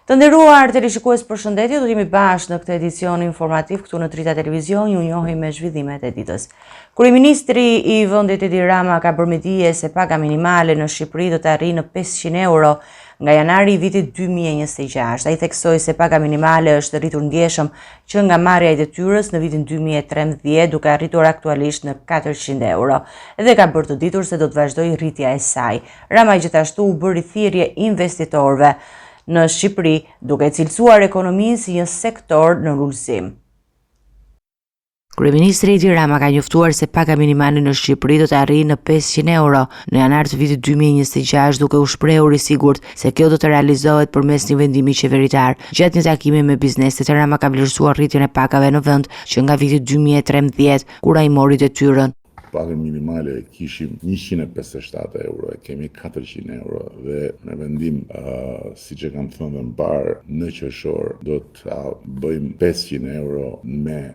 Të nderuar teleshikues, përshëndetje, do të jemi bashkë në këtë edicion informativ këtu në Drita Televizion, ju njohim me zhvillimet e ditës. Kryeministri i vendit Edi Rama ka bërë me dije se paga minimale në Shqipëri do të arrijë në 500 euro nga janari i vitit 2026. Ai theksoi se paga minimale është rritur ndjeshëm që nga marrja e detyrës në vitin 2013, duke arritur aktualisht në 400 euro. Dhe ka bërë të ditur se do të vazhdojë rritja e saj. Rama gjithashtu u bëri thirrje investitorëve në Shqipëri, duke cilësuar ekonominë si një sektor në ulësim. Kryeministri Edi Rama ka njoftuar se paga minimale në Shqipëri do të arrijë në 500 euro në janar të vitit 2026, duke u shprehur i sigurt se kjo do të realizohet përmes një vendimi qeveritar. Gjatë një takimi me bizneset, Rama ka vlerësuar rritjen e pagave në vend që nga viti 2013, kur ai mori detyrën. Pagën minimale kishim 157 euro, kemi 400 euro dhe në vendim, siç e kam thënë më parë, në qershor do të bëjmë 500 euro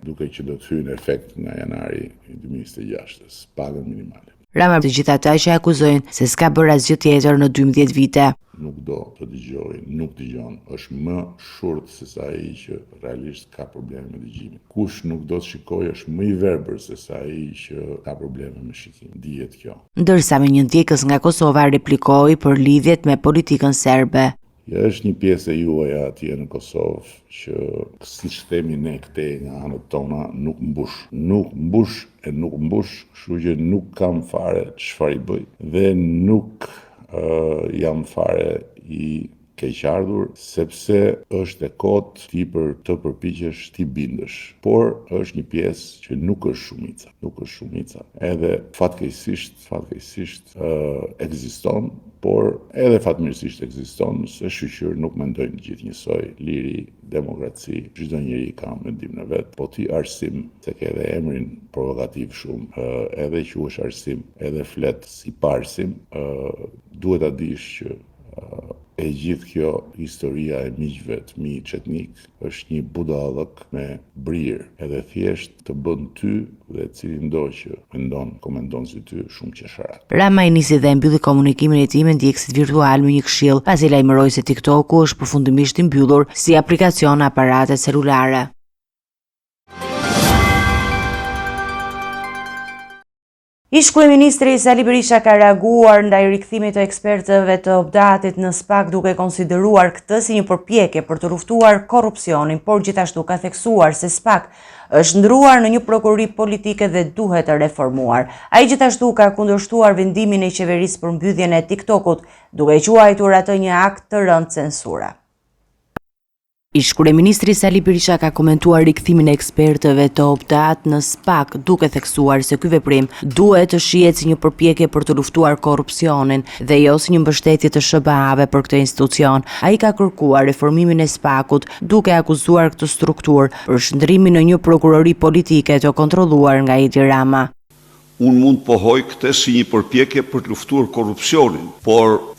duke që do të hyjë në efekt nga janari 2026, pagën minimale. Rama të gjithë ata që akuzojnë se s'ka bërë asgjë tjetër në 12 vite. Nuk do të dëgjoj, nuk dëgjon, është më shurt se sa ai që realisht ka probleme me dëgjimin. Kush nuk do të shikojë është më i verbër se sa ai që ka probleme me shikimin. Dihet kjo. Ndërsa me një ndjekës nga Kosova replikoi për lidhjet me politikën serbe. Ja, është një pjesë e juaj atje në Kosovë që, siç themi ne këtej nga anët tona, nuk mbush, kështu që nuk kam fare çfarë i bëj dhe nuk jam fare i keqardhur, sepse është e kotë ti për të përpiqesh ti bindesh. Por është një pjesë që nuk është shumica. Edhe fatkeqësisht ekziston, por edhe fatmirësisht ekziston, se shqyr nuk mendojnë gjithë njësoj. Liri, demokraci, çdo njeri ka mendim në vet, po ti arsim, se ke edhe emrin provokativ shumë, edhe quhesh arsim, edhe flet si parsim, duhet ta dish që e gjithë kjo historia e miqve të mi çetnik është një budallëk me brirë, edhe thjesht të bën ty dhe cilindo që komendon si ty shumë qesharat. Rama i nisi dhe mbylli komunikimin e tij me ndjekësit virtual me një këshill, pasi lajmëroi se TikToku është përfundimisht i mbyllur si aplikacion në aparatet celulare. Ish kryeministri Sali Berisha ka reaguar ndaj rikthimit të ekspertëve të Opdatit në SPAK, duke konsideruar këtë si një përpjekje për të luftuar korrupsionin, por gjithashtu ka theksuar se SPAK është ndruar në një prokurori politike dhe duhet të reformuar. Ai gjithashtu ka kundërshtuar vendimin e qeverisë për mbylljen e TikTokut, duke quajtur atë një akt të rënd censure. Ish kryeministri Sali Berisha ka komentuar rikthimin e ekspertëve të Opdat në SPAK, duke theksuar se ky veprim duhet të shihet si një përpjekje për të luftuar korrupsionin dhe jo si një mbështetje të SBA-ve për këtë institucion. Ai ka kërkuar reformimin e SPAK-ut, duke akuzuar këtë strukturë për shndrimin në një prokurori politike të kontrolluar nga Edi Rama. Unë mund pohoj këtë si një përpjekje për të luftuar korrupsionin, por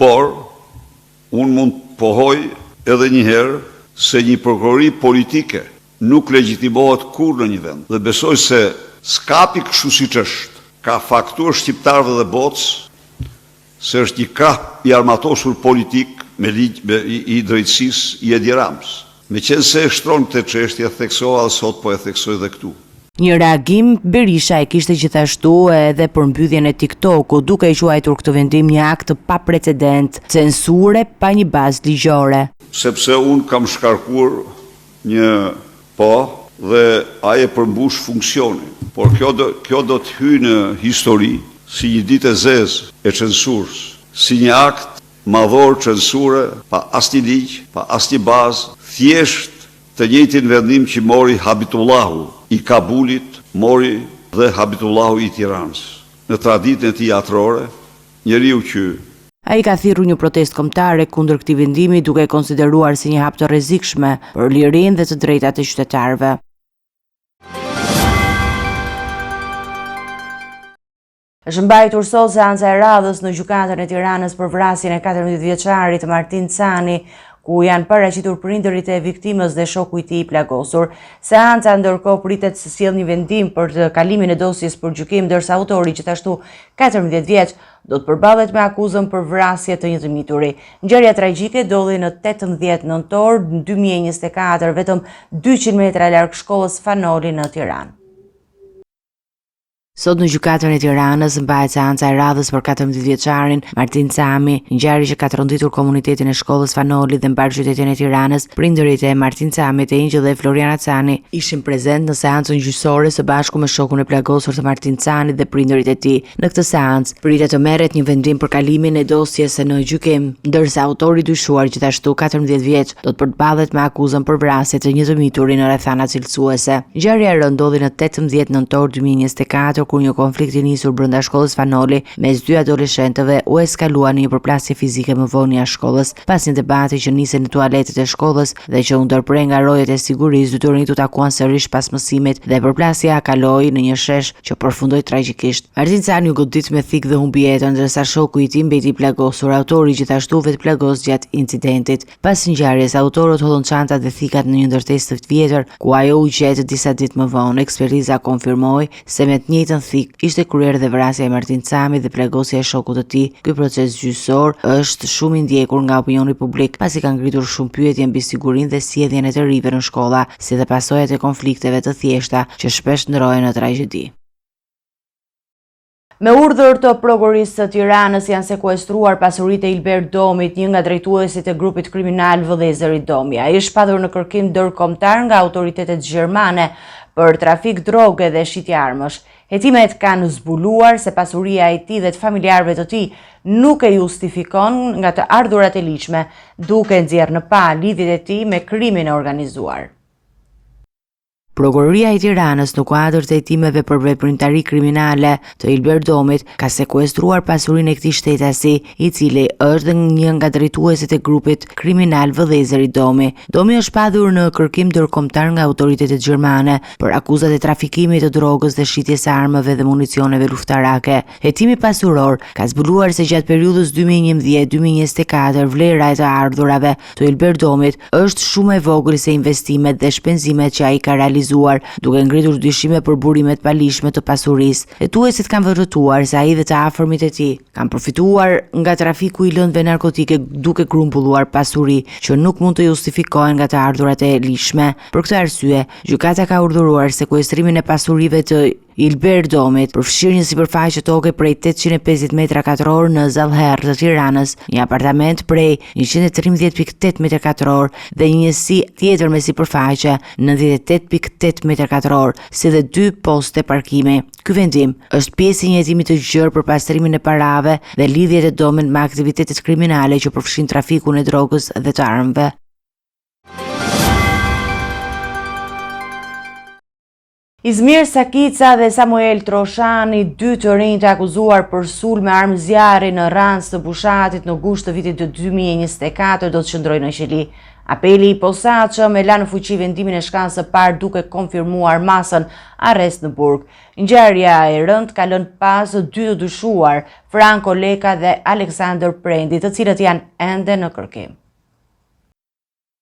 unë mund pohoj edhe një herë se një prokurori politike nuk legjitimohet kur në një vend. Dhe besoj se s'kapi kështu siç është. Ka fakturë shqiptarëve dhe botës se është një krah i armatosur politik me ligj i drejtësisë i Edi Ramës. Meqense e shtron këtë çështje, theksova sot, po e theksoj edhe këtu. Një reagim Berisha e kishte gjithashtu edhe për mbylljen e TikTokut, duke i quajtur këtë vendim një akt pa precedent, censure pa një bazë ligjore. Sepse unë kam shkarkuar një dhe ai e përmbush funksionin, por kjo do të hyjë në histori si një ditë e zezë e censurës, si një akt madhor censure, pa asnjë ligj, pa asnjë bazë, thjesht të njëjtin vendim që mori Habibullahu i Kabulit, mori dhe Habibullahu i Tiranës. Në traditën e tij atrore, njeriu që ai ka thirrur një protestë kombëtare kundër këtij vendimi, duke konsideruar si një hap të rrezikshme për lirinë dhe të drejtat e qytetarëve. Është mbajtur sot seanca e radhës në gjykatën e Tiranës për vrasjen e 14 vjeçarit Martin Cani, ku janë paraqitur prindërit e viktimës dhe shoku i tij i plagosur. Seanca ndërkohë pritet të sjellë një vendim për të kalimin e dosjes për gjykim, ndërsa autori, gjithashtu 14 vjeç, do të përballet me akuzën për vrasje të një të mituri. Ngjarja tragjike ndodhi në 18 nëntor 2024, vetëm 200 metra larg shkollës Fanoli në Tiranë. Sot në gjykatën e Tiranës mbahet seanca e radhës për 14 vjeçarin Martin Cami, ngjarje që ka tronditur komunitetin e shkollës Fanoli dhe mbar qytetin e Tiranës. Prindërit e Martin Camit, Angel dhe Floriana Cani, ishin prezent në seancën gjyqësore së bashku me shokun e plagosur të Martin Camit dhe prindërit e tij. Në këtë seancë pritet të merret një vendim për kalimin e dosjes në gjykim, ndërsa autori i dyshuar, gjithashtu 14 vjeç, do të përballet me akuzën për vrasje të një të mituri në rrethana cilësuese. Ngjarja e rëndë ndodhi në 18 nëntor 2024, kur një konflikt i nisur brenda shkollës Fanoli mes dy adoleshentëve u eskalua në një përplasje fizike më vonë jashtë shkollës. Pas një debati që nisi në tualetet e shkollës dhe që u ndërprej nga rojet e sigurisë, dy të rinjt u takuan sërish pas mësimit dhe përplasja kaloi në një shesh që përfundoi tragjikisht. Martin Cani u godit me thik dhe humbi jetën, ndërsa shoku i tij mbeti i plagosur. Autori gjithashtu vetë plagos gjatë incidentit. Pas ngjarjes, autorët hodhën çantat dhe thikat në një ndërtesë të vjetër, ku ajo u gjet disa ditë më vonë. Ekspertiza konfirmoi se me të njëjtën thik ishte kryer dhe vrasja e Martin Camit dhe plagosja e shokut të tij. Ky proces gjyqësor është shumë i ndjekur nga opinioni publik, pasi ka ngritur shumë pyetje mbi sigurinë dhe sjelljen e të rive në shkolla, si dhe pasojat e konflikteve të thjeshta që shpesh ndrohen në tragjedi. Me urdhër të prokurisë së Tiranës janë sekuestruar pasuritë e Ilber Domit, një nga drejtuesit e grupit kriminal Vëllezëri Domi. Ai është shpadur në kërkim ndërkombëtar nga autoritetet gjermane për trafik droge dhe shitje armësh. Hetimet kanë zbuluar se pasuria e tij dhe të familjarëve të tij nuk e justifikon nga të ardhurat e ligjshme, duke nxjerrë në pa lidhjet e tij me krimin e organizuar. Prokuroria e Tiranës, në kuadër të hetimeve për veprimtari kriminale të Ilber Domit, ka sekuestruar pasurinë e këtij shtetasi, i cili është një nga drejtuesit e grupit kriminal Vëllezëri Domi. Domi është shpadur në kërkim ndërkombëtar nga autoritetet gjermane për akuzat e trafikimit të drogës dhe shitjes së armëve dhe municioneve luftarake. Hetimi pasuror ka zbuluar se gjatë periudhës 2011-2024 vlera e të ardhurave të Ilber Domit është shumë e vogël se investimet dhe shpenzimet që ai ka realizuar, duke ngritur dyshime për burimet palishme të pasurisë. Hetuesit kanë vërtetuar se ai dhe të afërmit e tij kanë përfituar nga trafiku i lëndëve narkotike, duke grumbulluar pasuri që nuk mund të justifikohen nga të ardhurat e ligjshme. Për këtë arsye, gjykata ka urdhëruar sekuestrimin e pasurive të Ilber Domit, përfshirë një sipërfaqe toke prej 850 metra katror në Zallher të Tiranës, një apartament prej 113.8 metra katror dhe një njësi tjetër me sipërfaqe 98.8 metra katror, si dhe 2 poste parkimi. Ky vendim është pjesë e një hetimi të gjerë për pastrimin e parave dhe lidhjet e Domit me aktivitetet kriminale që përfshin trafikun e drogës dhe të armëve. Izmir Sakica dhe Samuel Troshani, dy të rinj të akuzuar për sulm me armë zjarri në rancë të Bushatit në gusht të vitit të 2024, do të qëndrojnë në qeli. Apeli i posaçëm e la në fuqi vendimin e shkallës së parë, duke konfirmuar masën arrest në burg. Ngjarja e rëndë ka lënë pas dy të dyshuar, Franco Leka dhe Alexander Prendi, të cilët janë ende në kërkim.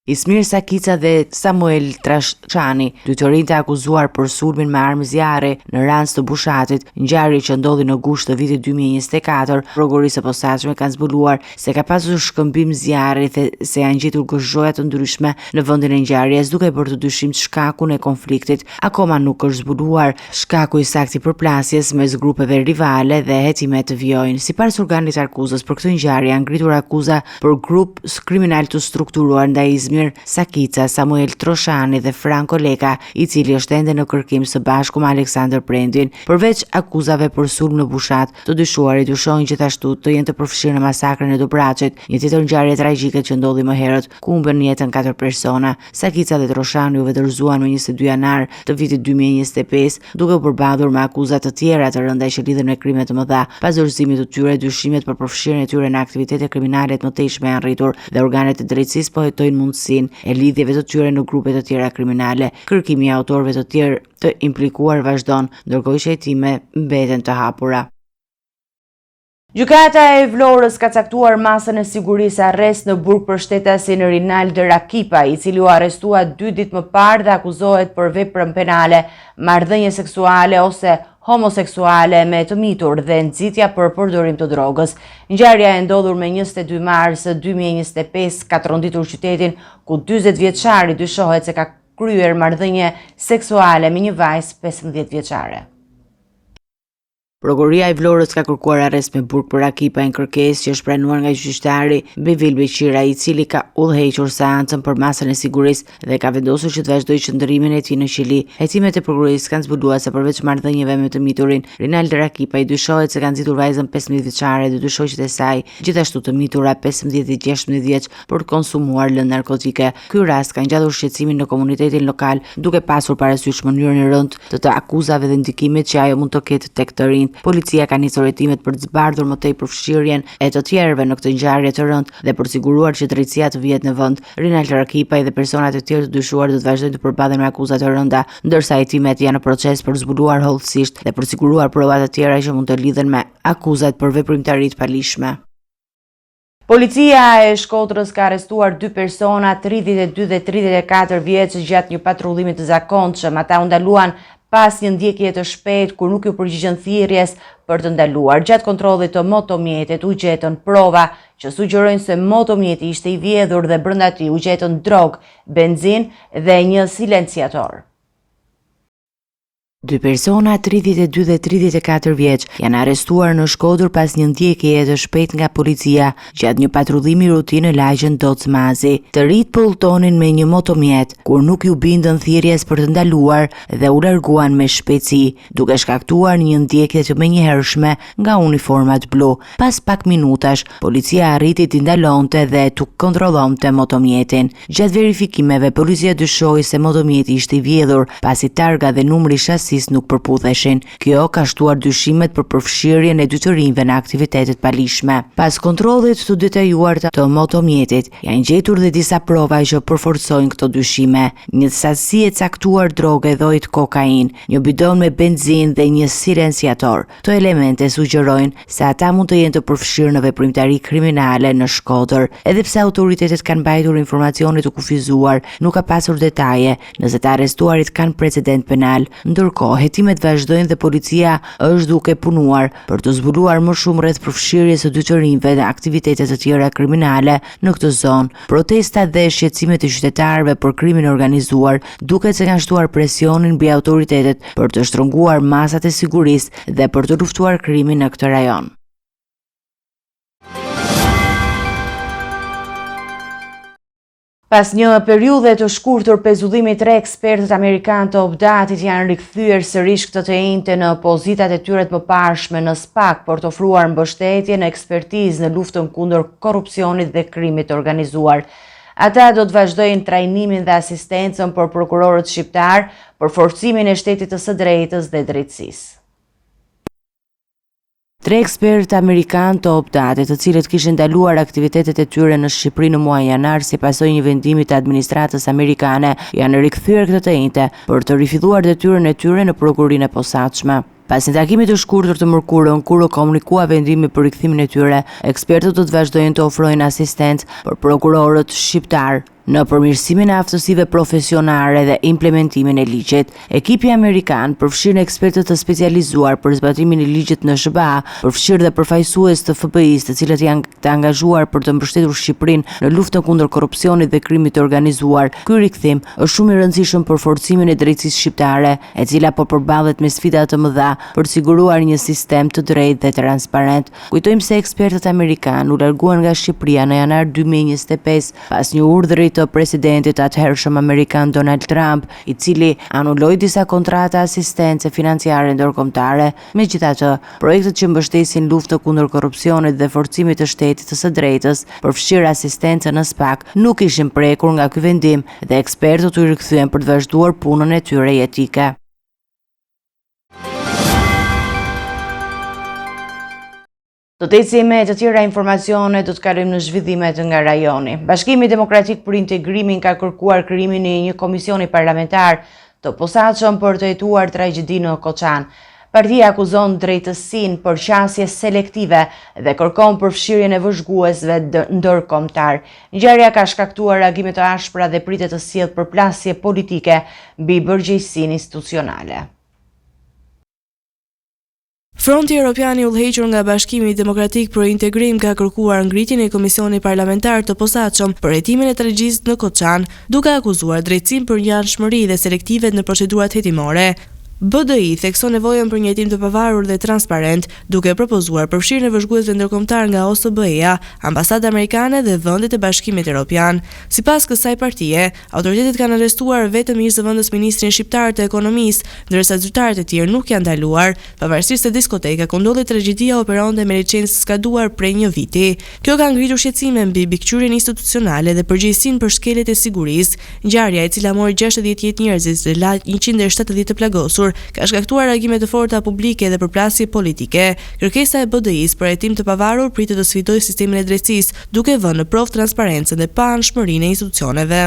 Izmir Sakica dhe Samuel Troshani, dy të rinj të akuzuar për sulmin me armë zjarri në rancë të Bushatit, ngjarje që ndodhi në gusht të vitit 2024, prokuroria e posaçme kanë zbuluar se ka pasur shkëmbim zjarri dhe se janë gjetur gozhgoja të ndryshme në vendin e ngjarjes, duke bërë të dyshim shkakun e konfliktit. Akoma nuk është zbuluar shkaku i saktë i përplasjes mes grupeve rivale dhe hetimet të vijojnë. Sipas organit të akuzës për këtë ngjarje janë ngritur akuza për grup kriminal të strukturuar ndaj Izmir Sakica, Samuel Troshani dhe Franco Leka, i cili është ende në kërkim së bashku me Alexander Prendin. Përveç akuzave për sulm në Bushat, të dyshuarit dyshojnë gjithashtu të jenë të përfshirë në masakrën e Dobraqit, një tjetër ngjarje tragjike që ndodhi më herët, ku humbën jetën 4 persona. Sakica dhe Troshani u vetërzuan më 22 janar të vitit 2025, duke u përballur me akuza të tjera të rënda që lidhen me krime të mëdha. Pas dorëzimit të tyre, dyshimet për përfshirjen e tyre në aktivitete kriminale të mëtejshme janë rritur dhe organet e drejtësisë po hetojnë mundësinë e lidhjeve të tyre në grupe të tjera kriminale. Kërkimi i autorëve të tjerë të implikuar vazhdon, ndërkohë që hetime mbeten të hapura. Gjykata e Vlorës ka caktuar masën e sigurisë arrest në burg për shtetasin Rinaldo Rakipa, i cili u arrestua 2 ditë më parë dhe akuzohet për veprën penale, marrëdhënie seksuale ose homoseksuale me të mitur dhe nxitja për përdorim të drogës. Ngjarja e ndodhur me 22 mars 2025 ka tronditur qytetin, ku 40 vjeçari dyshohet se ka kryer marrëdhënie seksuale me një vajzë 15 vjeçare. Prokuroria e Vlorës ka kërkuar arrest me burg për Rakipa në kërkesë që është pranuar nga gjyqtari Bevil Beqira, i cili ka udhëhequr seancën për masën e sigurisë dhe ka vendosur që të vazhdojë qëndrimin e tij në qeli. Hetimet e prokurorisë kanë zbuluar se përveç marrëdhënieve me të miturin, Rinaldo Rakipa i dyshohet se ka nxitur vajzën 15 vjeçare dhe dy shoqet e saj, gjithashtu të mitura 15 dhe 16 vjeç, për të konsumuar lëndë narkotike. Ky rast ka ngjallur shqetësimin në komunitetin lokal, duke pasur parasysh mënyrën e rëndë të akuzave dhe ndikimit që ajo mund të ketë tek të rinj. Policia ka nisur hetimet për të zbardhur më tej përfshirjen e të tjerëve në këtë ngjarje të rëndë dhe për të siguruar që drejtësia të vihet në vend. Rinaldo Rakipa dhe personat e tjerë të dyshuar do të vazhdojnë të përballen me akuza të rënda, ndërsa hetimet janë në proces për zbuluar hollësisht dhe për siguruar prova të tjera që mund të lidhen me akuzat për veprimtari të palishme. Policia e Shkodrës ka arrestuar 2 persona, 32 dhe 34 vjeç, gjatë një patrullimi të zakonshëm. Ata u ndaluan pas një ndjekje të shpejtë kur nuk u përgjigjen thirrjes për të ndaluar. Gjatë kontrollit të motomjetit u gjetën prova që sugjerojnë se motomjeti ishte i vjedhur dhe brenda tij u gjetën drogë, benzinë dhe një silenciator. 2 persona, 32 dhe 34 vjeç, janë arrestuar në Shkodër pas një ndjekjeje të shpejtë nga policia gjatë një patrullimi rutinë në lagjen Docmazi. Të rit po udhtonin me një motomjet, kur nuk ju bindën thirrjes për të ndaluar dhe u larguan me shpejtësi, duke shkaktuar një ndjekje të menjëhershme nga uniformat blu. Pas pak minutash, policia arriti t'i ndalonte dhe t'u kontrollonte motomjetin. Gjatë verifikimeve, policia dyshoi se motomjeti ishte i vjedhur, pasi targa dhe numri shasi nuk përputheshin. Kjo ka shtuar dyshimet për përfshirjen e dy të rinjve në aktivitetet palishme. Pas kontrollit të detajuar të motomjetit, janë gjetur dhe disa prova që përforcojnë këto dyshime. Një sasi e caktuar droge dhojt kokain, një bidon me benzin dhe një silenciator. Këto elemente sugjerojnë se ata mund të jenë të përfshirë në veprimtari kriminale në Shkodër. Edhe pse autoritetet kanë mbajtur informacione të kufizuar, nuk ka pasur detaje nëse të arrestuarit kanë precedent penal. Ndërkohë, hetimet vazhdojnë dhe policia është duke punuar për të zbuluar më shumë rreth përfshirjes së dy të rinjve në aktivitete të tjera kriminale në këtë zonë. Protestat dhe shqetësimet e qytetarëve për krimin e organizuar duket se kanë shtuar presionin mbi autoritetet për të shtrënguar masat e sigurisë dhe për të luftuar krimin në këtë rajon. Pas një periudhe të shkurtër pezullimi, 3 ekspertët amerikanë të Obdatit janë rikthyer sërish këtë të njëjtë në pozitat e tyre të mëparshme në SPAK për të ofruar mbështetje në ekspertizë në luftën kundër korrupsionit dhe krimit të organizuar. Ata do të vazhdojnë trajnimin dhe asistencën për prokurorët shqiptar për forcimin e shtetit të së drejtës dhe drejtësisë. 3 ekspertë amerikanë të Obdatit, të cilët kishin ndaluar aktivitetet e tyre në Shqipëri në muajin janar si pasojë një vendimi të administratës amerikane, janë rikthyer këtë të njëjtë për të rifilluar detyrën e tyre në prokurorinë e posaçme. Pas një takimi të shkurtër të mërkurën, kur u komunikua vendimi për rikthimin e tyre, ekspertët do të vazhdojnë të ofrojnë asistencë për prokurorët shqiptar në përmirësimin e aftësive profesionale dhe implementimin e ligjit. Ekipi amerikan përfshirë në ekspertët të specializuar për zbatimin e ligjit në SBA, përfshirë dhe përfaqësues të FBI-s, të cilët janë të angazhuar për të mbështetur Shqipërinë në luftën kundër korrupsionit dhe krimit të organizuar. Ky rikthim është shumë i rëndësishëm për forcimin e drejtësisë shqiptare, e cila po përballet me sfida të mëdha për të siguruar një sistem të drejtë dhe transparent. Kujtojmë se ekspertët amerikanë u larguan nga Shqipëria në janar 2025 pas një urdhri të presidentit atëhershëm amerikan Donald Trump, i cili anulloi disa kontrata asistence financiare ndërkombëtare. Megjithatë, projektet që mbështesin luftën kundër korrupsionit dhe forcimit të shtetit të së drejtës, përfshirë asistencën në SPAK, nuk ishin prekur nga ky vendim dhe ekspertët u rikthyen për të vazhduar punën e tyre jetike. Do të ecim me të tjera informacione, do të kalojmë në zhvillimet nga rajoni. Bashkimi Demokratik për Integrimin ka kërkuar krijimin e një komisioni parlamentar të posaçëm për të hetuar tragjedinë në Koçan. Partia akuzon drejtësinë për qasje selektive dhe kërkon përfshirjen e vëzhguesve ndërkombëtar. Ngjarja ka shkaktuar reagime të ashpra dhe pritet të sjellë përplasje politike mbi përgjegjësinë institucionale. Fronti Evropian i udhëhequr nga Bashkimi Demokratik për Integrim ka kërkuar ngritjen e Komisionit Parlamentar të posaçëm për hetimin e tregjisit në Koçan, duke akuzuar drejtësinë për ngjashmëri dhe selektivet në procedurat hetimore. BDI thekson nevojën për një hetim të pavarur dhe transparent, duke propozuar përfshirjen e vëzhguesve ndërkombëtar nga OSBE-ja, Ambasada Amerikane dhe vendet e Bashkimit Evropian. Sipas kësaj partie, autoritetet kanë arrestuar vetëm ish zëvendës ministrin shqiptar të ekonomisë, ndërsa zyrtarët e tjerë nuk janë ndaluar, pavarësisht se diskoteka ku ndodhi tragjedia operonte me licencë skaduar prej një viti. Kjo ka ngritur shqetësime mbi mbikëqyrjen institucionale dhe përgjegjësinë për skelet e sigurisë. Ngjarja, e cila mori 60 jetë njerëzish dhe la 170 të plagosur, ka shkaktuar reagime të forta publike dhe përplasje politike. Kërkesa e BDI-s për hetim të pavarur pritet të sfidojë sistemin e drejtësisë, duke vënë në provë transparencën dhe paanshmërinë e institucioneve.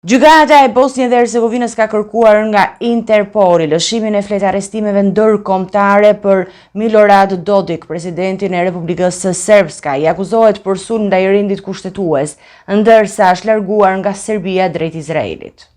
Gjykata e Bosnjë dhe Hercegovinës ka kërkuar nga Interpoli lëshimin e fletë arrestimeve ndërkombëtare për Milorad Dodik, presidentin e Republikës së Srpska. I akuzohet për sulm ndaj rendit kushtetues, ndërsa është larguar nga Serbia drejt Izraelit.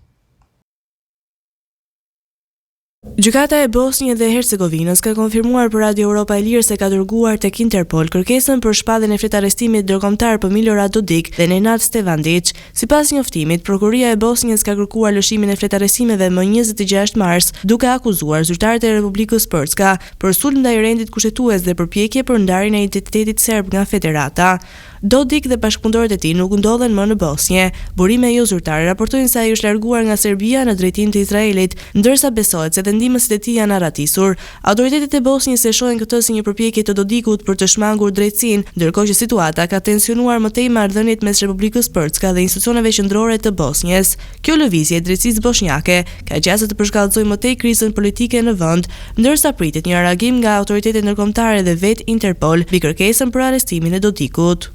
Gjykata e Bosnjë dhe Hercegovinës ka konfirmuar për Radio Europa e Lirë se ka dërguar tek Interpol kërkesën për shpalljen e fletë arrestimit ndërkombëtar për Milorad Dodik dhe Nenad Stevandić. Sipas njoftimit, prokuroria e Bosnjës ka kërkuar lëshimin e fletë arrestimeve më 26 mars, duke akuzuar zyrtarët e Republikës Srpska për sulm ndaj rendit kushtetues dhe përpjekje për ndarjen e identitetit serb nga federata. Dodik dhe bashkëpunëtorët e tij nuk ndodhen më në Bosnjë. Burime jo zyrtare raportojnë se ai është larguar nga Serbia në drejtim të Izraelit, ndërsa besohet se vendimësit e tij janë arratisur. Autoritetet e Bosnjës e shohin këtë si një përpjekje të Dodikut për të shmangur drejtësinë, ndërkohë që situata ka tensionuar më tej marrëdhëniet mes Republikës Srpska dhe institucioneve qendrore të Bosnjës. Kjo lëvizje e drejtësisë bosnjake ka qasë të përshkallëzojë më tej krizën politike në vend, ndërsa pritet një reagim nga autoritetet ndërkombëtare dhe vetë Interpol mbi kërkesën për arrestimin e Dodikut.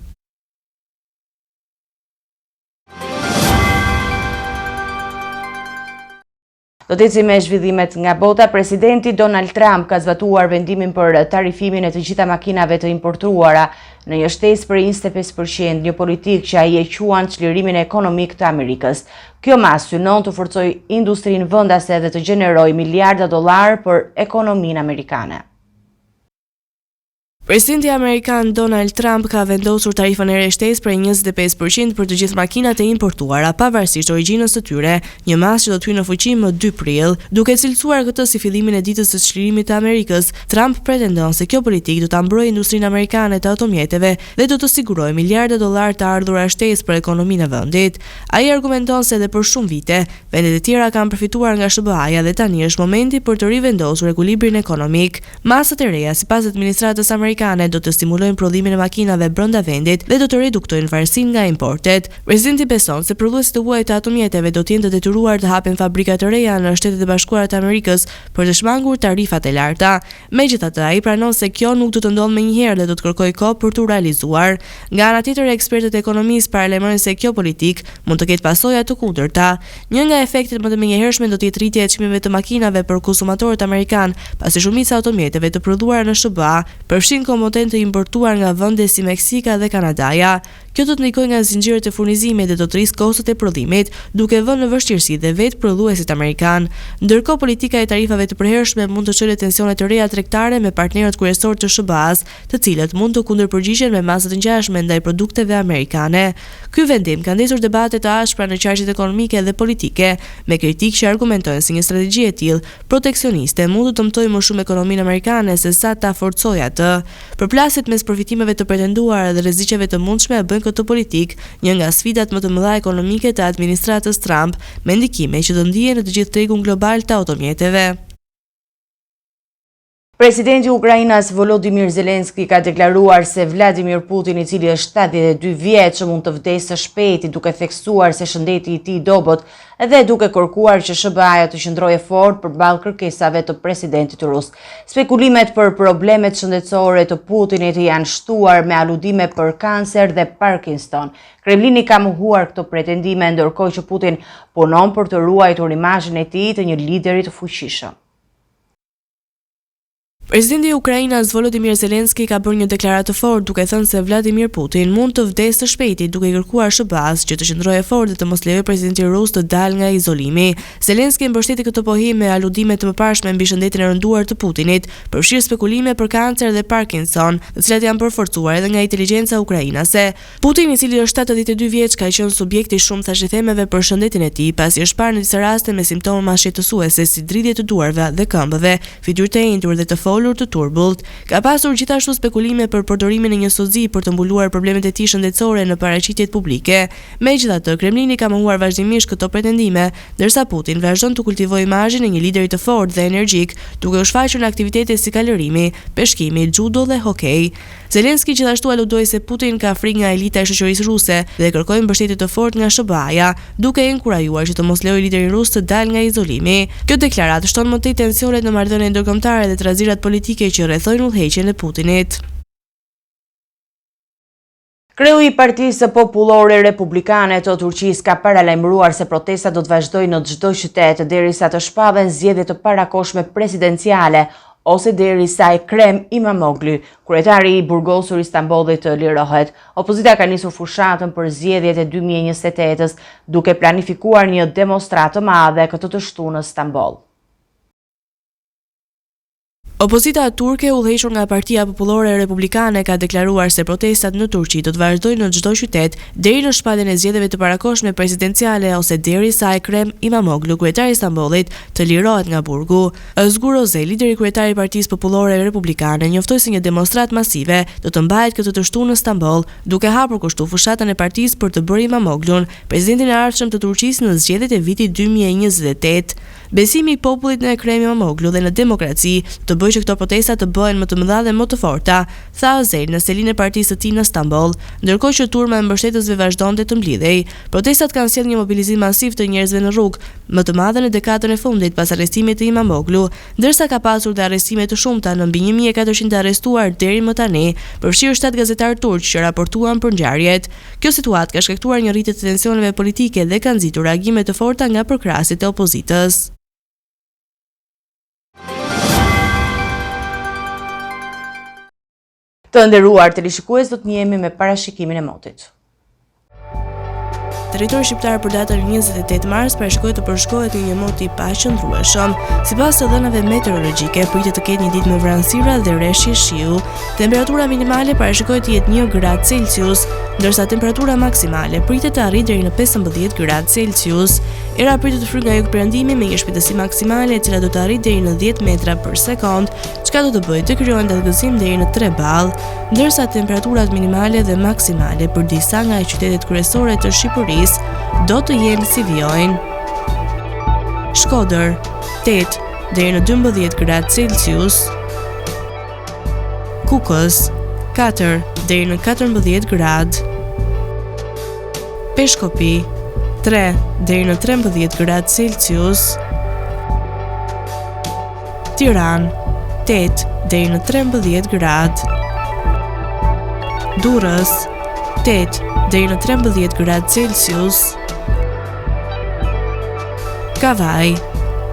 Do të ecim me zhvillimet nga bota. Presidenti Donald Trump ka zbatuar vendimin për tarifimin e të gjitha makinave të importuara në një shtesë për 25%, një politikë që ai e quan çlirimin ekonomik të Amerikës. Kjo masë synon të forcojë industrinë vendase dhe të gjenerojë miliarda dollar për ekonominë amerikane. Presidenti amerikan Donald Trump ka vendosur tarifën e re shtesë për 25% për të gjithë makinat e importuara, pavarësisht origjinës së tyre, një masë që do të hyjë në fuqi më 2 prill. Duke cilësuar këtë si fillimin e ditës së çlirimit të Amerikës, Trump pretendon se kjo politikë do ta mbrojë industrinë amerikane të automjeteve dhe do të sigurojë miliarda dollar të ardhura shtesë për ekonominë e vendit. Ai argumenton se edhe për shumë vite, vendet e tjera kanë përfituar nga SBA-ja dhe tani është momenti për të rivendosur ekuilibrin ekonomik. Masat e reja, sipas administratës amerikane, do të stimulojnë prodhimin e makinave brenda vendit dhe do të reduktojnë varësinë nga importet. Presidenti beson se prodhuesit e huaj të automjeteve do të jenë të detyruar të hapen fabrika të reja në Shtetet e Bashkuara të Amerikës për të shmangur tarifat e larta. Megjithatë, ai pranon se kjo nuk do të ndodhë menjëherë dhe do të kërkojë kohë për të realizuar. Nga ana tjetër, ekspertët e ekonomisë paralajmërojnë se kjo politikë mund të ketë pasoja të kundërta. Një nga efektet më të menjëhershme do të jetë rritja e çmimeve të makinave për konsumatorët amerikan, pasi shumica e automjeteve të prodhuara në SBA përfshin komponentë të importuar nga vende si Meksika dhe Kanadaja. Kjo do të ndikojë nga zinxhirët e furnizimit dhe do të rrisë kostot e prodhimit, duke vënë në vështirësi dhe vetë prodhuesit amerikan. Ndërkohë, politika e tarifave të përhershme mund të çojë tensione të reja tregtare me partnerët kryesorë të SBA-s, të cilët mund të kundërpërgjigjen me masat të ngjashme ndaj produkteve amerikane. Ky vendim ka ndjesur debate të ashpra në qarqet ekonomike dhe politike, me kritikë që argumentojnë se një strategji e tillë proteksioniste mund të dëmtojë më shumë ekonominë amerikane se sa ta forcojë atë. Përplasjet mes përfitimeve të pretenduara dhe rreziqeve të mundshme e bën këtë politikë një nga sfidat më të mëdha ekonomike të administratës Trump, me ndikime që do ndihen në të gjithë tregun global të automjeteve. Presidenti i Ukrainës Volodymyr Zelensky ka deklaruar se Vladimir Putin, i cili është 72 vjeç, mund të vdesë së shpejti, duke theksuar se shëndeti i tij dobët dhe duke kërkuar që SBA-ja të qëndrojë fort përballë kërkesave të presidentit rus. Spekulimet për problemet shëndetësore të Putinit janë shtuar me aludime për kancer dhe Parkinson. Kremlini ka mohuar këto pretendime, ndërkohë që Putin punon për të ruajtur imazhin e tij të një lideri të fuqishëm. Presidenti i Ukrainës Volodymyr Zelensky ka bërë një deklaratë të fortë duke thënë se Vladimir Putin mund të vdesë së shpejti duke kërkuar SBA-s që të qëndrojë fort dhe të mos lejojë presidentin rus të dalë nga izolimi. Zelensky mbështeti këtë pohim me aludime të mëparshme mbi shëndetin e rënduar të Putinit, përfshirë spekulime për kancer dhe Parkinson, të cilat janë përforcuar edhe nga inteligjenca ukrainase. Putin, i cili është 72 vjeç, ka qenë subjekti shumë thashëthemeve për shëndetin e tij, pasi është parë në disa raste me simptoma mashqetësuese si dridhje të duarve dhe këmbëve, fytyrë të enjtur dhe të të turbullt. Ka pasur gjithashtu spekulime për përdorimin e një sozi për të mbuluar problemet e tij shëndetësore në paraqitjet publike. Megjithatë, Kremlini ka mohuar vazhdimisht këto pretendime, ndërsa Putin vazhdon të kultivojë imazhin e një lideri të fortë dhe energjik, duke u shfaqur në aktivitete si kalorimi, peshkimi, judo dhe hokej. Zelensky gjithashtu aludoi se Putin ka frikë nga elita e shoqërisë ruse dhe kërkoi mbështetje të fortë nga SBA-ja, duke inkurajuar që të mos lejojë liderin rus të dalë nga izolimi. Kjo deklaratë shton më tej tensionet në marrëdhëniet ndërkombëtare dhe trazirat politike që rrethojnë udhëheqjen e Putinit. Kreu i Partisë Popullore Republikane të Turqisë ka paralajmëruar se protestat do të vazhdojnë në çdo qytet derisa të shpallen zgjedhjet të parakohshme presidenciale ose derisa Ekrem İmamoğlu, kryetari i burgosur Istanbullit, të lirohet. Opozita ka nisur fushatën për zgjedhjet e 2028-s, duke planifikuar një demonstratë të madhe këtë të shtunë në Stamboll. Opozita turke, udhëhequr nga Partia Popullore Republikane, ka deklaruar se protestat në Turqi do të vazhdojnë në çdo qytet deri në shpalljen e zgjedhjeve të parakohshme presidenciale ose derisa Ekrem İmamoğlu, kryetari i Istanbullit, të lirohet nga burgu. Özgur Özel, lideri kryetari i Partisë Popullore Republikane, njoftoi se një demonstratë masive do të mbahet këtë të shtunë në Stamboll, duke hapur kështu fushatën e partisë për të bërë İmamoğlu'n presidentin e ardhshëm të Turqisë në zgjedhjet e vitit 2028. Besimi i popullit në Ekrem İmamoğlu dhe në demokraci të bëjë që këto protesta të bëhen më të mëdha dhe më të forta, tha Özel në selinë e partisë së tij në Stamboll, ndërkohë që turma e mbështetësve vazhdonte të mblidhej. Protestat kanë sjellë një mobilizim masiv të njerëzve në rrugë, më të madhe në dekadën e fundit pas arrestimit të İmamoğlu, ndërsa ka pasur dhe arrestime të shumta në mbi 1400 arrestuar deri më tani, përfshirë 7 gazetarë turq që raportuan për ngjarjet. Kjo situatë ka shkaktuar një rritje të tensioneve politike dhe ka nxitur reagime të forta nga përkrahasit e opozitës. Të nderuar teleshikues, do të njihemi me parashikimin e motit. Territori shqiptar për datën 28 mars parashikohet të përshkohet në një mot i paqëndrueshëm. Sipas të dhënave meteorologjike, pritet të ketë një ditë me vranësira dhe rreshje shiu. Temperatura minimale parashikohet të jetë 1 gradë Celsius, ndërsa temperatura maksimale pritet të arrijë deri në 15 gradë Celsius. Era pritet të fryjë nga jugperëndimi me një shpejtësi maksimale e cila do të arrijë deri në 10 metra për sekond, çka do të bëjë të krijojë ndërgëzim deri në 3 ball, ndërsa temperaturat minimale dhe maksimale për disa nga qytetet kryesore të Shqipërisë do të jenë si vijojnë: Shkodër 8 deri në 12 gradë Celsius, Kukës 4 deri në 14 gradë, Peshkopi 3 deri në 13 gradë Celsius, Tiranë 8 deri në 13 gradë, Durrës 8 deri në 13 gradë Celsius, Kavaj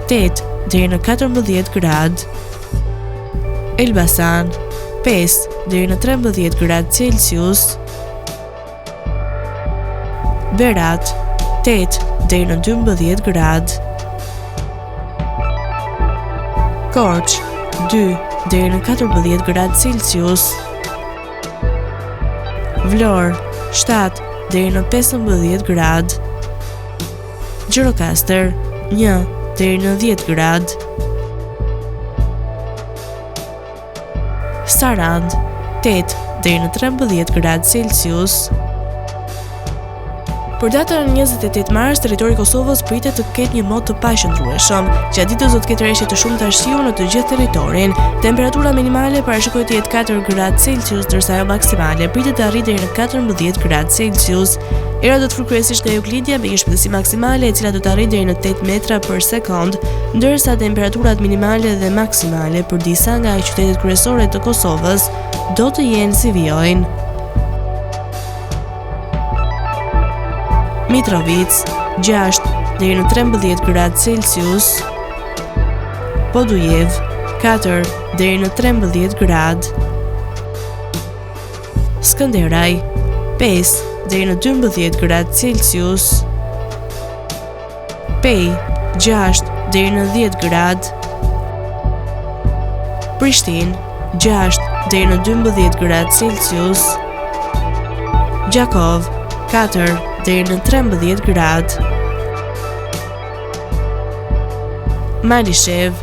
8 deri në 14 gradë, Elbasan 5 deri në 13 gradë Celsius, Berat 8 deri në 12 gradë, Korç 2 deri në 14 gradë Celsius, Vlorë 7 deri në 15 gradë, Gjirokastër 1 deri në 10 gradë, Sarand 8 deri në 13 gradë Celsius. Për datën 28 mars, territori i Kosovës pritet të ketë një mot të paqëndrueshëm. Gjatë ditës do të ketë rreshje të shumta shiu në të gjithë territorin. Temperatura minimale parashikohet të jetë 4 gradë Celsius, ndërsa ajo maksimale pritet të arrijë deri në 14 gradë Celsius. Era do të fryjë kryesisht nga juglindja me një shpejtësi maksimale e cila do të arrijë deri në 8 metra për sekond, ndërsa temperaturat minimale dhe maksimale për disa nga qytetet kryesore të Kosovës do të jenë si vijojnë: Mitrovic 6 deri në 13 gradë Celsius, Podujev 4 deri në 13 gradë. Skënderaj 5 deri në 12 gradë Celsius. Pej 6 deri në 10 gradë. Prishtinë 6 deri në 12 gradë Celsius. Gjakov 4 deri në 13 gradë. Malishev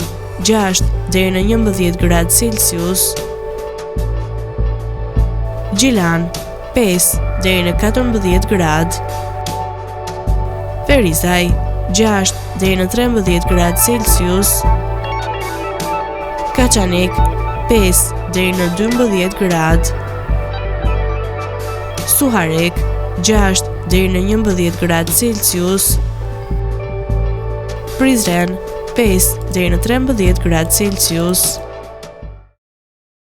6 deri në 11 gradë Celsius. Gjilan 5 deri në 14 gradë. Ferizaj 6 deri në 13 gradë Celsius. Kaçanik 5 deri në 12 gradë. Suharek 6 deri në 11 gradë Celsius. Prizren 5 deri në 13 gradë Celsius.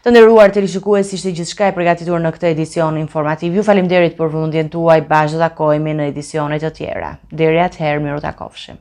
Të nderuar televizionistë, ishte gjithçka e përgatitur në këtë edicion informativ. Ju faleminderit për vëmendjen tuaj. Bashkë do takohemi në edicione të tjera. Deri atëherë, miru takofshim.